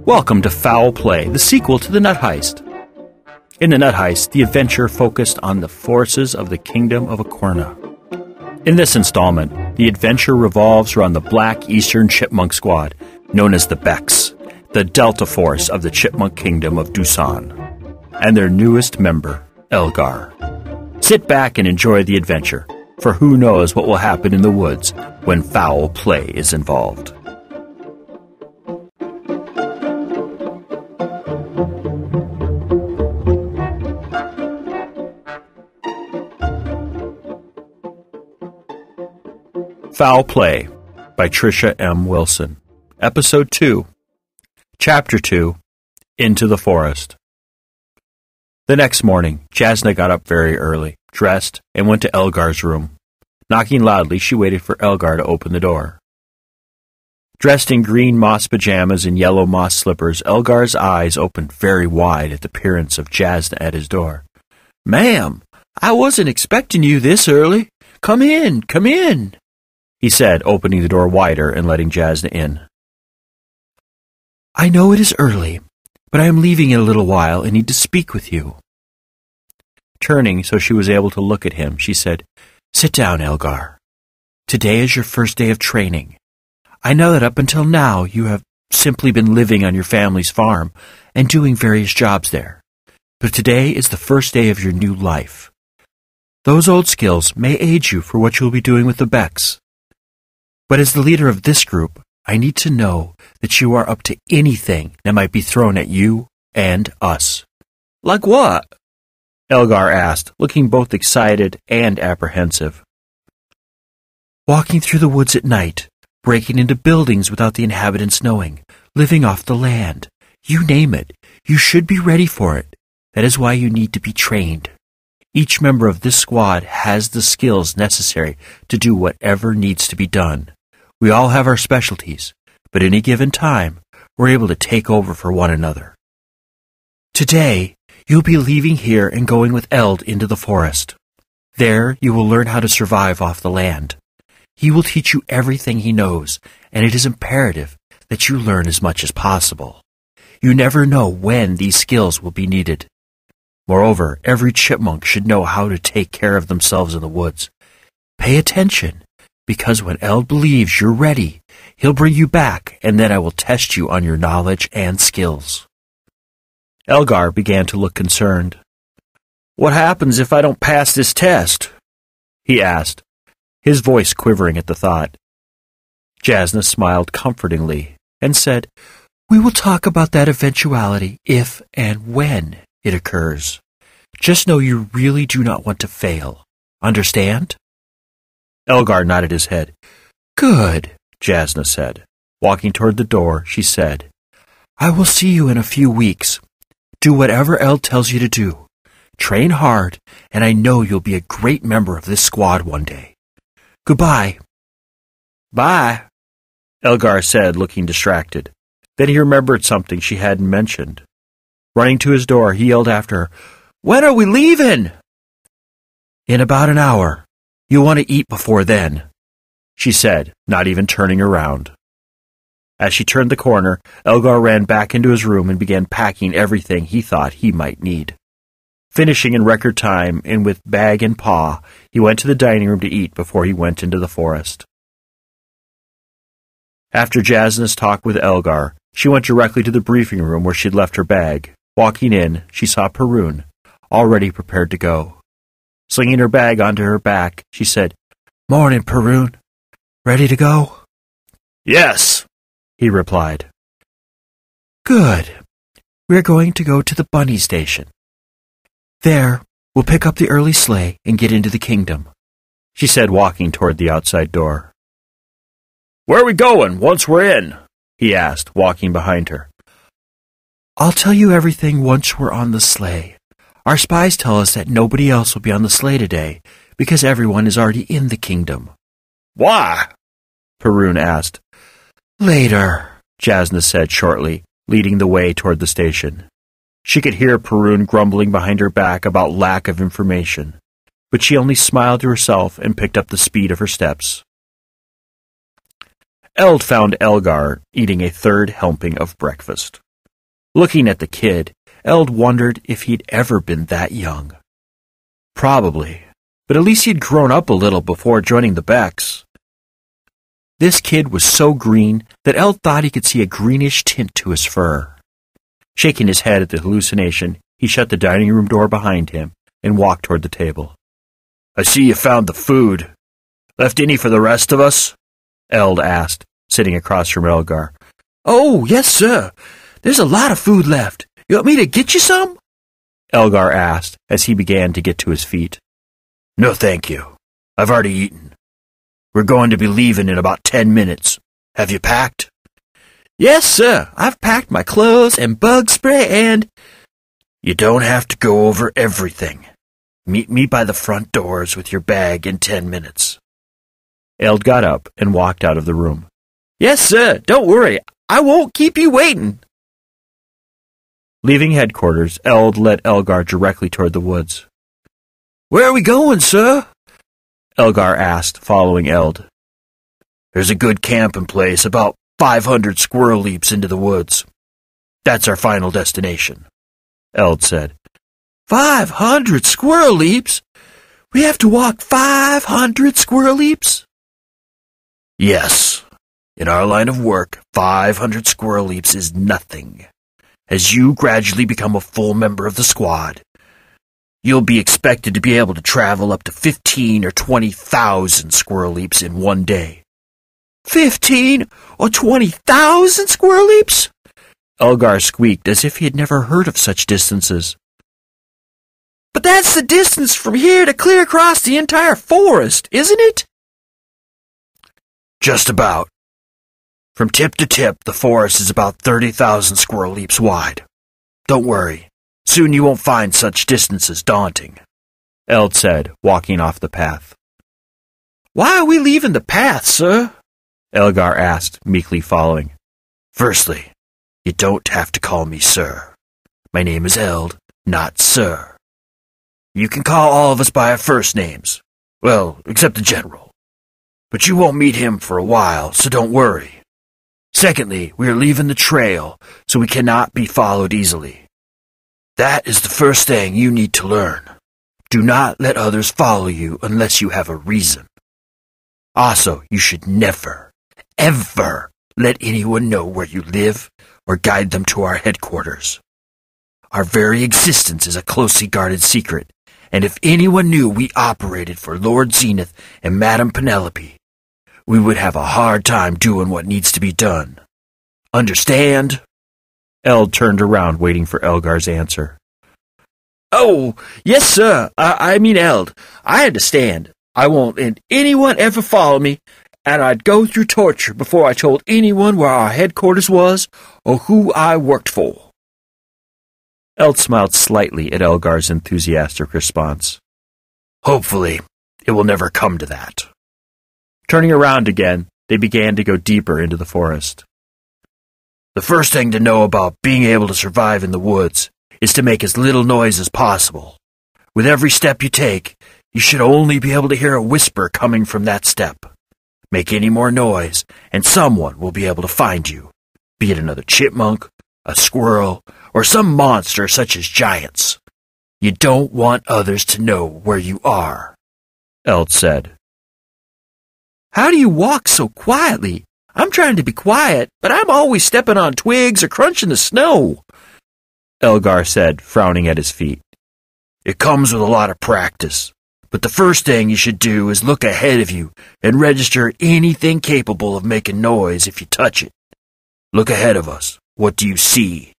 Welcome to Fowl Play, the sequel to the Nut Heist. In the Nut Heist, the adventure focused on the forces of the Kingdom of Acorna. In this installment, the adventure revolves around the Black Eastern Chipmunk Squad, known as the Becks, the Delta Force of the Chipmunk Kingdom of Doosan, and their newest member, Elgar. Sit back and enjoy the adventure, for who knows what will happen in the woods when foul play is involved. Fowl Play by Trisha M. Wilson. Episode 2. Chapter 2. Into the Forest. The next morning, Jasna got up very early, dressed, and went to Elgar's room. Knocking loudly, she waited for Elgar to open the door. Dressed in green moss pajamas and yellow moss slippers, Elgar's eyes opened very wide at the appearance of Jasna at his door. "Ma'am, I wasn't expecting you this early. Come in, he said, opening the door wider and letting Jasna in. "I know it is early, but I am leaving in a little while and need to speak with you." Turning so she was able to look at him, she said, "Sit down, Elgar. Today is your first day of training. I know that up until now you have simply been living on your family's farm and doing various jobs there. But today is the first day of your new life. Those old skills may aid you for what you will be doing with the Becks. But as the leader of this group, I need to know that you are up to anything that might be thrown at you and us." "Like what?" Elgar asked, looking both excited and apprehensive. "Walking through the woods at night, breaking into buildings without the inhabitants knowing, living off the land. You name it, you should be ready for it. That is why you need to be trained. Each member of this squad has the skills necessary to do whatever needs to be done. We all have our specialties, but any given time, we're able to take over for one another. Today, you'll be leaving here and going with Eld into the forest. There, you will learn how to survive off the land. He will teach you everything he knows, and it is imperative that you learn as much as possible. You never know when these skills will be needed. Moreover, every chipmunk should know how to take care of themselves in the woods. Pay attention, because when Eld believes you're ready, he'll bring you back, and then I will test you on your knowledge and skills." Elgar began to look concerned. "What happens if I don't pass this test?" he asked, his voice quivering at the thought. Jasna smiled comfortingly and said, "We will talk about that eventuality if and when it occurs. Just know you really do not want to fail. Understand?" Elgar nodded his head. "Good," Jasna said. Walking toward the door, she said, "I will see you in a few weeks. Do whatever Eld tells you to do. Train hard, and I know you'll be a great member of this squad one day. Goodbye." "Bye," Elgar said, looking distracted. Then he remembered something she hadn't mentioned. Running to his door, he yelled after her, "When are we leaving?" "In about an hour. You'll want to eat before then," she said, not even turning around. As she turned the corner, Elgar ran back into his room and began packing everything he thought he might need. Finishing in record time and with bag and paw, he went to the dining room to eat before he went into the forest. After Jasna's talk with Elgar, she went directly to the briefing room where she'd left her bag. Walking in, she saw Perun, already prepared to go. Slinging her bag onto her back, she said, "Morning, Perun. Ready to go?" "Yes," he replied. "Good. We're going to go to the bunny station. There, we'll pick up the early sleigh and get into the kingdom," she said, walking toward the outside door. "Where are we going once we're in?" he asked, walking behind her. "I'll tell you everything once we're on the sleigh. Our spies tell us that nobody else will be on the sleigh today because everyone is already in the kingdom." "Why?" Perun asked. "Later," Jasna said shortly, leading the way toward the station. She could hear Perun grumbling behind her back about lack of information, but she only smiled to herself and picked up the speed of her steps. Eld found Elgar eating a third helping of breakfast. Looking at the kid, Eld wondered if he'd ever been that young. Probably, but at least he'd grown up a little before joining the Becks. This kid was so green that Eld thought he could see a greenish tint to his fur. Shaking his head at the hallucination, he shut the dining room door behind him and walked toward the table. "I see you found the food. Left any for the rest of us?" Eld asked, sitting across from Elgar. "Oh, yes, sir. There's a lot of food left. You want me to get you some?" Elgar asked as he began to get to his feet. "No, thank you. I've already eaten. We're going to be leaving in about 10 minutes. Have you packed?" "Yes, sir. I've packed my clothes and bug spray and—" "You don't have to go over everything. Meet me by the front doors with your bag in 10 minutes. Eld got up and walked out of the room. "Yes, sir. Don't worry. I won't keep you waiting." Leaving headquarters, Eld led Elgar directly toward the woods. "Where are we going, sir?" Elgar asked, following Eld. "There's a good camping place about 500 squirrel leaps into the woods. That's our final destination," Eld said. 500 squirrel leaps? We have to walk 500 squirrel leaps? Yes. In our line of work, 500 squirrel leaps is nothing. As you gradually become a full member of the squad, you'll be expected to be able to travel up to 15 or 20,000 squirrel leaps in one day. 15 or 20,000 squirrel leaps? Elgar squeaked as if he had never heard of such distances. But that's the distance from here to clear across the entire forest, isn't it? Just about. From tip to tip, the forest is about 30,000 squirrel leaps wide. Don't worry. Soon you won't find such distances daunting, Eld said, walking off the path. Why are we leaving the path, sir? Elgar asked, meekly following. Firstly, you don't have to call me sir. My name is Eld, not sir. You can call all of us by our first names. Well, except the general. But you won't meet him for a while, so don't worry. Secondly, we are leaving the trail, so we cannot be followed easily. That is the first thing you need to learn. Do not let others follow you unless you have a reason. Also, you should never, ever let anyone know where you live or guide them to our headquarters. Our very existence is a closely guarded secret, and if anyone knew we operated for Lord Zenith and Madame Penelope, we would have a hard time doing what needs to be done. Understand? Eld turned around, waiting for Elgar's answer. Oh, yes, sir. I mean, Eld, I understand. I won't let anyone ever follow me, and I'd go through torture before I told anyone where our headquarters was or who I worked for. Eld smiled slightly at Elgar's enthusiastic response. Hopefully, it will never come to that. Turning around again, they began to go deeper into the forest. The first thing to know about being able to survive in the woods is to make as little noise as possible. With every step you take, you should only be able to hear a whisper coming from that step. Make any more noise, and someone will be able to find you, be it another chipmunk, a squirrel, or some monster such as giants. You don't want others to know where you are, Eld said. How do you walk so quietly? I'm trying to be quiet, but I'm always stepping on twigs or crunching the snow, Elgar said, frowning at his feet. It comes with a lot of practice, but the first thing you should do is look ahead of you and register anything capable of making noise if you touch it. Look ahead of us. What do you see?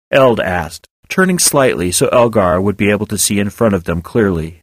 Eld asked, turning slightly so Elgar would be able to see in front of them clearly.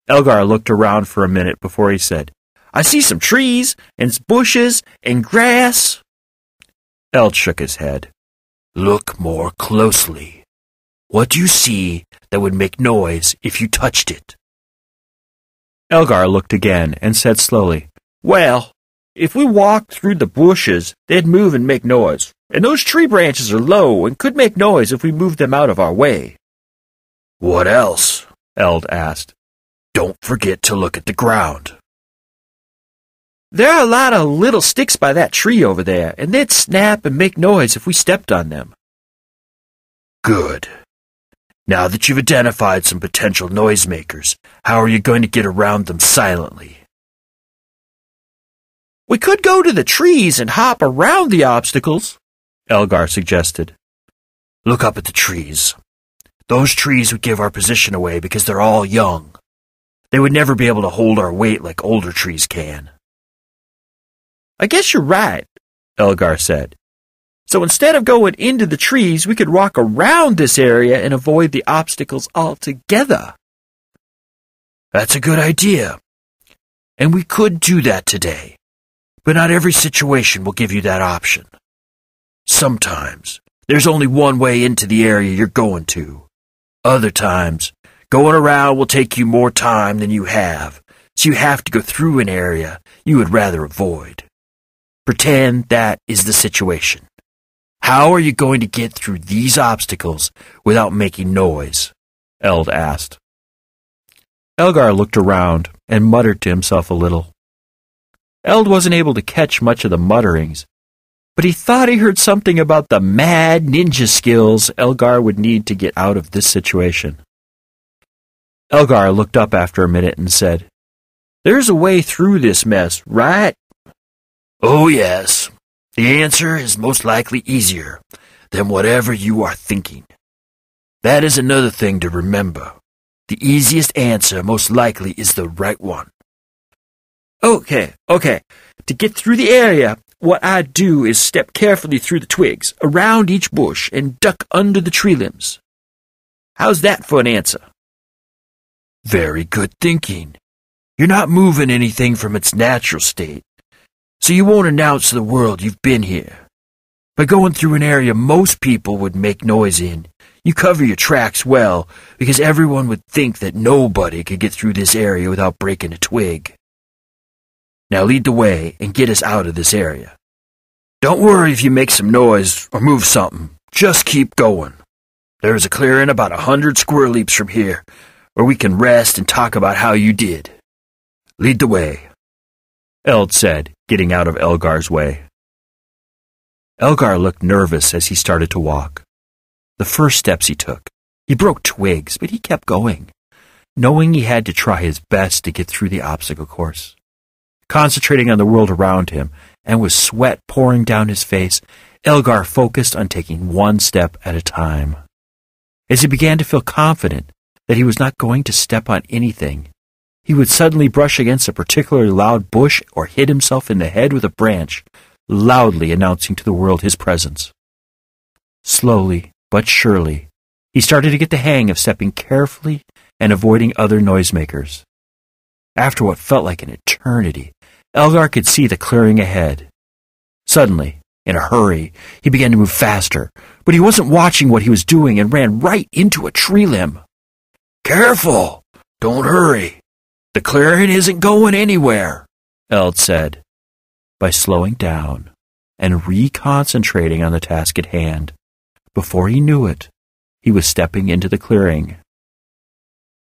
Elgar looked around for a minute before he said, I see some trees and bushes and grass. Eld shook his head. Look more closely. What do you see that would make noise if you touched it? Elgar looked again and said slowly, Well, if we walked through the bushes, they'd move and make noise, and those tree branches are low and could make noise if we moved them out of our way. What else? Eld asked. Don't forget to look at the ground. There are a lot of little sticks by that tree over there, and they'd snap and make noise if we stepped on them. Good. Now that you've identified some potential noisemakers, how are you going to get around them silently? We could go to the trees and hop around the obstacles, Elgar suggested. Look up at the trees. Those trees would give our position away because they're all young. They would never be able to hold our weight like older trees can. I guess you're right, Elgar said. So instead of going into the trees, we could walk around this area and avoid the obstacles altogether. That's a good idea. And we could do that today. But not every situation will give you that option. Sometimes, there's only one way into the area you're going to. Other times, going around will take you more time than you have, so you have to go through an area you would rather avoid. Pretend that is the situation. How are you going to get through these obstacles without making noise? Eld asked. Elgar looked around and muttered to himself a little. Eld wasn't able to catch much of the mutterings, but he thought he heard something about the mad ninja skills Elgar would need to get out of this situation. Elgar looked up after a minute and said, "There's a way through this mess, right?" Oh, yes. The answer is most likely easier than whatever you are thinking. That is another thing to remember. The easiest answer most likely is the right one. Okay. To get through the area, what I do is step carefully through the twigs, around each bush, and duck under the tree limbs. How's that for an answer? Very good thinking. You're not moving anything from its natural state, so you won't announce to the world you've been here. By going through an area most people would make noise in, you cover your tracks well because everyone would think that nobody could get through this area without breaking a twig. Now lead the way and get us out of this area. Don't worry if you make some noise or move something. Just keep going. There is a clearing about 100 square leaps from here where we can rest and talk about how you did. Lead the way, Eld said, getting out of Elgar's way. Elgar looked nervous as he started to walk. The first steps he took, he broke twigs, but he kept going, knowing he had to try his best to get through the obstacle course. Concentrating on the world around him, and with sweat pouring down his face, Elgar focused on taking one step at a time. As he began to feel confident that he was not going to step on anything, he would suddenly brush against a particularly loud bush or hit himself in the head with a branch, loudly announcing to the world his presence. Slowly but surely, he started to get the hang of stepping carefully and avoiding other noisemakers. After what felt like an eternity, Elgar could see the clearing ahead. Suddenly, in a hurry, he began to move faster, but he wasn't watching what he was doing and ran right into a tree limb. Careful! Don't hurry. The clearing isn't going anywhere, Eld said. By slowing down and reconcentrating on the task at hand, before he knew it, he was stepping into the clearing.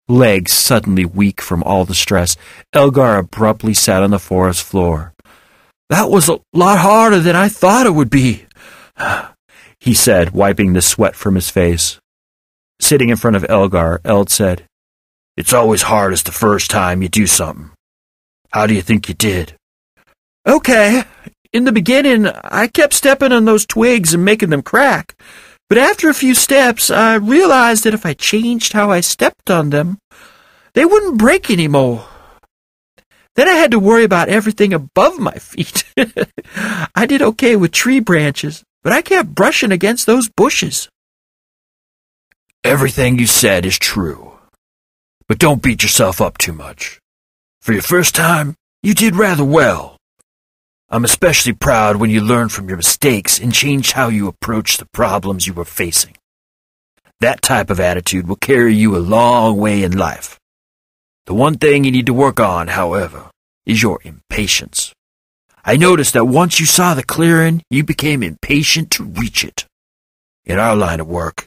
Legs suddenly weak from all the stress, Elgar abruptly sat on the forest floor. That was a lot harder than I thought it would be, he said, wiping the sweat from his face. Sitting in front of Elgar, Eld said, It's always hardest the first time you do something. How do you think you did? Okay. In the beginning, I kept stepping on those twigs and making them crack. But after a few steps, I realized that if I changed how I stepped on them, they wouldn't break anymore. Then I had to worry about everything above my feet. I did okay with tree branches, but I kept brushing against those bushes. Everything you said is true. But don't beat yourself up too much. For your first time, you did rather well. I'm especially proud when you learned from your mistakes and changed how you approached the problems you were facing. That type of attitude will carry you a long way in life. The one thing you need to work on, however, is your impatience. I noticed that once you saw the clearing, you became impatient to reach it. In our line of work,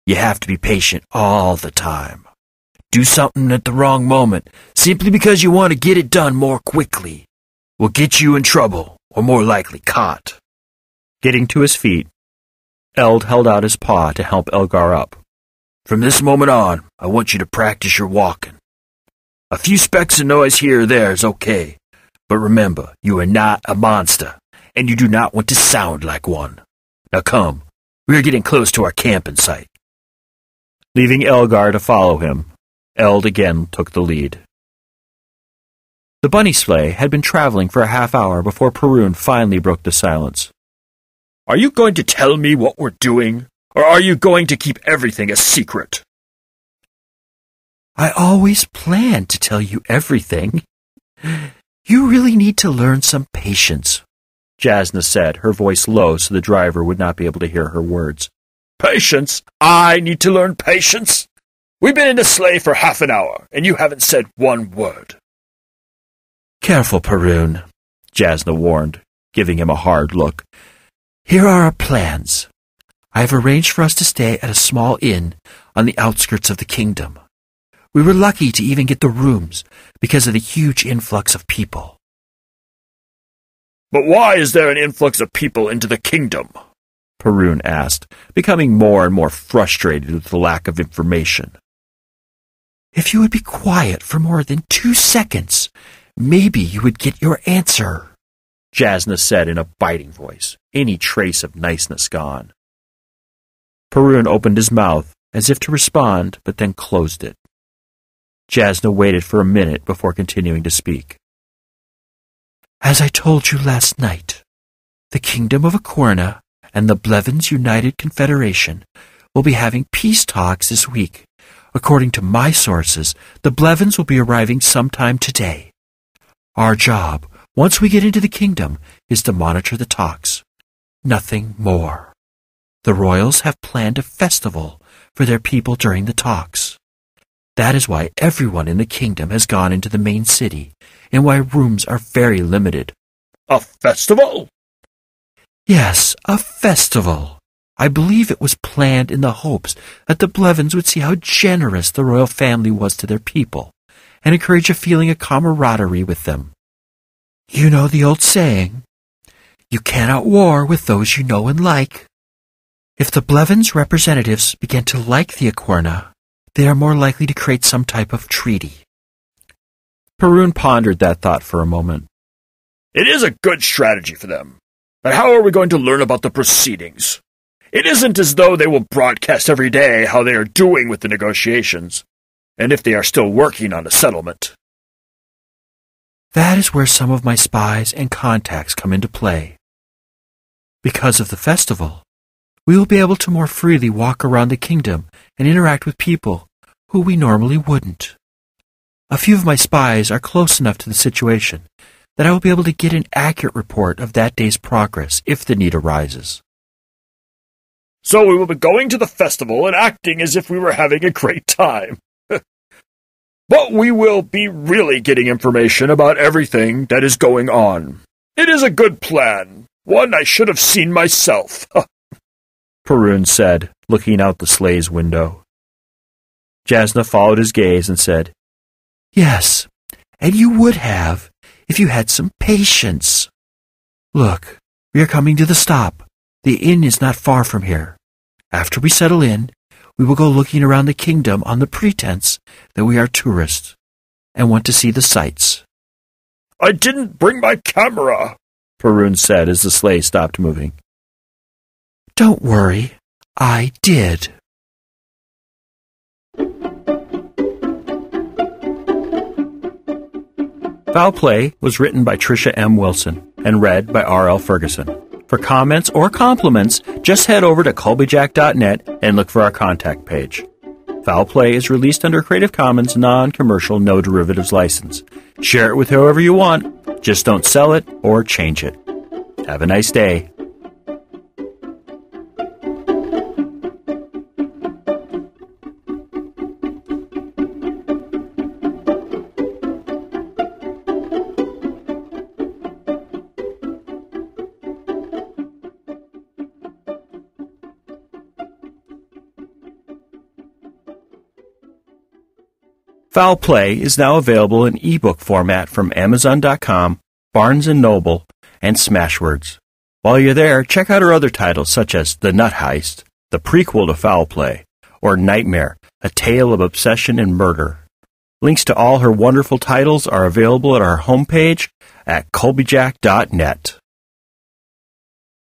you have to be patient all the time. Do something at the wrong moment, simply because you want to get it done more quickly, will get you in trouble, or more likely caught. Getting to his feet, Eld held out his paw to help Elgar up. "From this moment on, I want you to practice your walking. A few specks of noise here or there is okay, but remember, you are not a monster, and you do not want to sound like one. Now come, we are getting close to our camping site." Leaving Elgar to follow him, Eld again took the lead. The bunny sleigh had been traveling for a half hour before Perun finally broke the silence. "Are you going to tell me what we're doing, or are you going to keep everything a secret?" "I always planned to tell you everything. You really need to learn some patience," Jasna said, her voice low so the driver would not be able to hear her words. "Patience? I need to learn patience? We've been in the sleigh for half an hour, and you haven't said one word." "Careful, Perun," Jasna warned, giving him a hard look. "Here are our plans. I have arranged for us to stay at a small inn on the outskirts of the kingdom. We were lucky to even get the rooms because of the huge influx of people." "But why is there an influx of people into the kingdom?" Perun asked, becoming more and more frustrated with the lack of information. "If you would be quiet for more than 2 seconds, maybe you would get your answer," Jasna said in a biting voice, any trace of niceness gone. Perun opened his mouth as if to respond, but then closed it. Jasna waited for a minute before continuing to speak. "As I told you last night, the Kingdom of Acorna and the Blevins United Confederation will be having peace talks this week. According to my sources, the Blevins will be arriving sometime today. Our job, once we get into the kingdom, is to monitor the talks. Nothing more. The royals have planned a festival for their people during the talks. That is why everyone in the kingdom has gone into the main city, and why rooms are very limited." "A festival?" "Yes, a festival. I believe it was planned in the hopes that the Blevins would see how generous the royal family was to their people, and encourage a feeling of camaraderie with them. You know the old saying, you cannot war with those you know and like. If the Blevins' representatives begin to like the Acorna, they are more likely to create some type of treaty." Perun pondered that thought for a moment. "It is a good strategy for them. But how are we going to learn about the proceedings? It isn't as though they will broadcast every day how they are doing with the negotiations, and if they are still working on a settlement." "That is where some of my spies and contacts come into play. Because of the festival, we will be able to more freely walk around the kingdom and interact with people who we normally wouldn't. A few of my spies are close enough to the situation that I will be able to get an accurate report of that day's progress if the need arises." "So we will be going to the festival and acting as if we were having a great time. But we will be really getting information about everything that is going on. It is a good plan, one I should have seen myself," Perun said, looking out the sleigh's window. Jasna followed his gaze and said, "Yes, and you would have if you had some patience. Look, we are coming to the stop. The inn is not far from here. After we settle in, we will go looking around the kingdom on the pretense that we are tourists and want to see the sights." "I didn't bring my camera," Perun said as the sleigh stopped moving. "Don't worry, I did." Foul Play was written by Trisha M. Wilson and read by R.L. Ferguson. For comments or compliments, just head over to Colbyjack.net and look for our contact page. Foul Play is released under Creative Commons non-commercial no derivatives license. Share it with whoever you want, just don't sell it or change it. Have a nice day. Foul Play is now available in ebook format from Amazon.com, Barnes & Noble, and Smashwords. While you're there, check out her other titles such as The Nut Heist, the prequel to Foul Play, or Nightmare, A Tale of Obsession and Murder. Links to all her wonderful titles are available at our homepage at Colbyjack.net.